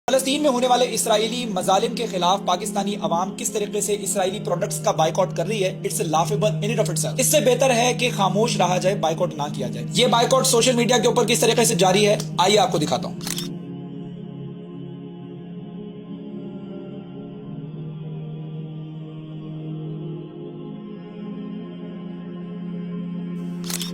فلسطین میں ہونے والے اسرائیلی مظالم کے خلاف پاکستانی عوام کس طریقے سے اسرائیلی پروڈکٹس کا بائیکاٹ کر رہی ہے، it's laughable in and of itself. اس سے بہتر ہے کہ خاموش رہا جائے، بائیکاٹ نہ کیا جائے۔ یہ بائیکاٹ سوشل میڈیا کے اوپر کس طریقے سے جاری ہے، آئیے آپ کو دکھاتا ہوں۔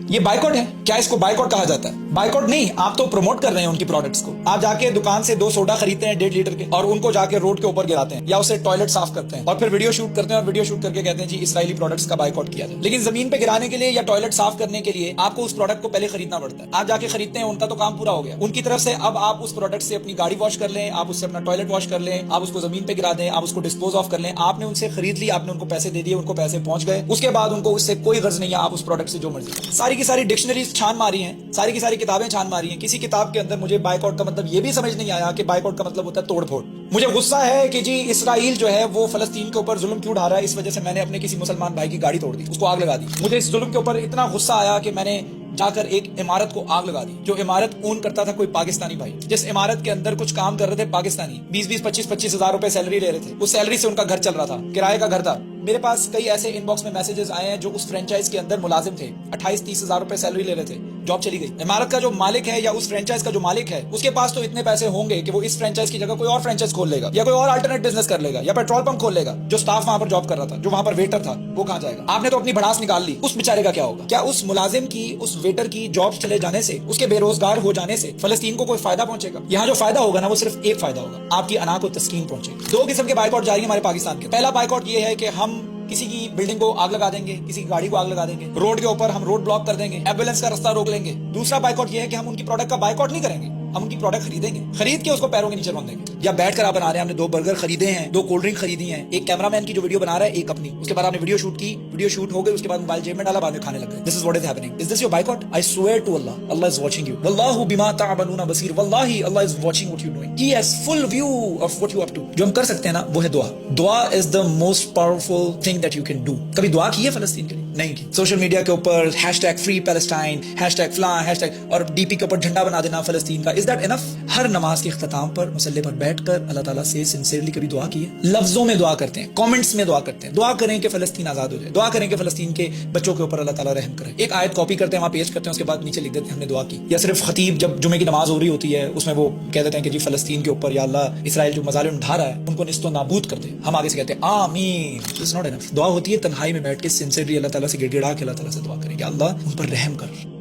یہ بائیکاٹ ہے، کیا اس کو بائیکاٹ کہا جاتا ہے؟ بائیکاٹ نہیں، آپ تو پروموٹ کر رہے ہیں ان کی پروڈکٹس کو۔ آپ جا کے دکان سے 2 سوڈا خریدتے ہیں 1.5 لیٹر کے، اور ان کو جا کے روڈ کے اوپر گراتے ہیں یا اسے ٹوائلٹ صاف کرتے ہیں، اور پھر ویڈیو شوٹ کرتے ہیں، اور ویڈیو شوٹ کر کے کہتے ہیں جی اسرائیلی پروڈکٹس کا بائیکاٹ کیا جائے۔ لیکن زمین پہ گرانے کے لیے یا ٹوائلٹ صاف کرنے کے لیے آپ کو اس پروڈکٹ کو پہلے خریدنا پڑتا ہے۔ آپ جا کے خریدتے ہیں، ان کا تو کام پورا ہو گیا، ان کی طرف سے اب آپ اس پروڈکٹ سے اپنی گاڑی واش کر لیں، آپ اس سے اپنا ٹوائلٹ واش کر لیں، آپ اس کو زمین پہ گرا دیں، آپ اس کو ڈسپوز آف کر لیں۔ آپ نے ان سے خرید لی، آپ نے ان کو پیسے دے دیے، ان کو پیسے پہنچ گئے، اس کے بعد ان کو اس سے کوئی غرض نہیں ہے، آپ اس پروڈکٹ سے جو مرضی۔ ساری کی ساری ڈکشنریز چھان ماری ہیں، ساری کی ساری کتابیں چھان ماری ہیں، کسی کتاب کے اندر مجھے بائیکاٹ کا مطلب یہ بھی سمجھ نہیں آیا کہ بائیکاٹ کا مطلب ہوتا ہے توڑ پھوڑ۔ مجھے غصہ ہے کہ جی اسرائیل جو ہے وہ فلسطین کے اوپر ظلم کیوں اٹھا رہا ہے، اس وجہ سے میں نے اپنے کسی مسلمان بھائی کی گاڑی توڑ دی، اس کو آگ لگا دی۔ مجھے اس ظلم کے اوپر اتنا غصہ آیا کہ میں نے جا کر ایک عمارت کو آگ لگا دی، جو عمارت اون کرتا تھا کوئی پاکستانی بھائی، جس عمارت کے اندر کچھ کام کر رہے تھے پاکستانی، 20-25 ہزار روپے سیلری لے رہے تھے، اس سیلری سے ان کا گھر چل رہا تھا، کرائے کا گھر تھا۔ میرے پاس کئی ایسے ان باکس میں میسیجز آئے ہیں جو اس فرینچائز کے اندر ملازم تھے، 28-30 ہزار روپے سیلری لے رہے تھے، جاب چلی گئی۔ عمارت کا جو مالک ہے یا اس فرینچائز کا جو مالک ہے، اس کے پاس تو اتنے پیسے ہوں گے کہ وہ اس فرینچائز کی جگہ کوئی اور فرینچائز کھول لے گا، یا کوئی اور الٹرنیٹ بزنس کر لے گا، یا پیٹرول پمپ کھول لے گا۔ جو سٹاف وہاں پر جاب کر رہا تھا، جو وہاں پر ویٹر تھا، وہ کہاں جائے گا؟ آپ نے تو اپنی بھڑاس نکال لی، اس بیچارے کا کیا ہوگا؟ کیا اس ملازم کی، اس ویٹر کی جاب چلے جانے سے، اس کے بے روزگار ہو جانے سے فلسطین کو کوئی فائدہ پہنچے گا؟ یہاں جو فائدہ ہوگا نا، وہ صرف ایک فائدہ ہوگا، آپ کی انا کو تسکین پہنچے گی۔ 2 قسم کے بائیکاٹ جاری ہیں ہمارے پاکستان کے۔ پہلا بائیکاٹ یہ ہے کہ ہم کسی کی بلڈنگ کو آگ لگا دیں گے، کسی کی گاڑی کو آگ لگا دیں گے، روڈ کے اوپر ہم روڈ بلاک کر دیں گے، ایمبولینس کا رستہ روک لیں گے۔ دوسرا بائیکاٹ یہ ہے کہ ہم ان کی پروڈکٹ کا بائیکاٹ نہیں کریں گے، ہم ان کی پروڈکٹ خریدیں گے، خرید کے اس کو پیروں کے نیچے رون دیں گے۔ یا بیٹھ کر آپ بنا رہے ہیں، ہم نے 2 برگر خریدے ہیں، 2 کولڈ ڈرنک خریدی ہیں، ایک کیمرہ مین کی جو ویڈیو بنا رہا ہے، ایک اپنی، اس کے بعد آپ نے ویڈیو شوٹ کی، ویڈیو شوٹ ہو گئی، اس کے بعد موبائل جیب میں ڈالا، بعد میں کھانے لگ گئے۔ This is what is happening. Is this your boycott? I swear to Allah, Allah is watching you, واللہ بما تعملون بصیر، واللہ Allah is watching what you doing, he has full view of what you have to. جو ہم کر سکتے ہیں نا، وہ ہے دعا۔ دعا is the most powerful thing that you can do. کبھی دعا کی ہے فلسطین کے لیے؟ نہیں کی۔ سوشل میڈیا کے اوپر #free Palestine، #فلاں، اور ڈی پی کے اوپر جھنڈا بنا دینا فلسطین کا، از دیٹ انف؟ ہر نماز کے اختتام پر مصلی پر بیٹھ کر اللہ تعالیٰ سے سنسیئرلی کبھی دعا کی ہے؟ لفظوں میں دعا کرتے ہیں، کامنٹس میں دعا کرتے ہیں، دعا کریں کہ فلسطین آزاد ہو جائے، دعا کریں کہ فلسطین کے بچوں کے اوپر اللہ تعالیٰ رحم کرے۔ ایک آیت کاپی کرتے ہیں، وہاں پیسٹ کرتے ہیں، اس کے بعد نیچے لکھ دیتے ہیں ہم نے دعا کی۔ یا صرف خطیب جب جمعے کی نماز ہو رہی ہوتی ہے، اس میں وہ کہہ دیتے ہیں کہ جی فلسطین کے اوپر یا اللہ اسرائیل جو مظالم اٹھا رہا ہے ان کو نیست و نابود کر دے، ہم آگے سے کہتے ہیں آمین۔ It's not enough. دعا ہوتی ہے تنہائی میں بیٹھ کے سنسیئرلی اللہ تعالیٰ سے گڑ گڑا کے اللہ تعالیٰ سے دعا کریں کہ اللہ ان پر رحم کر۔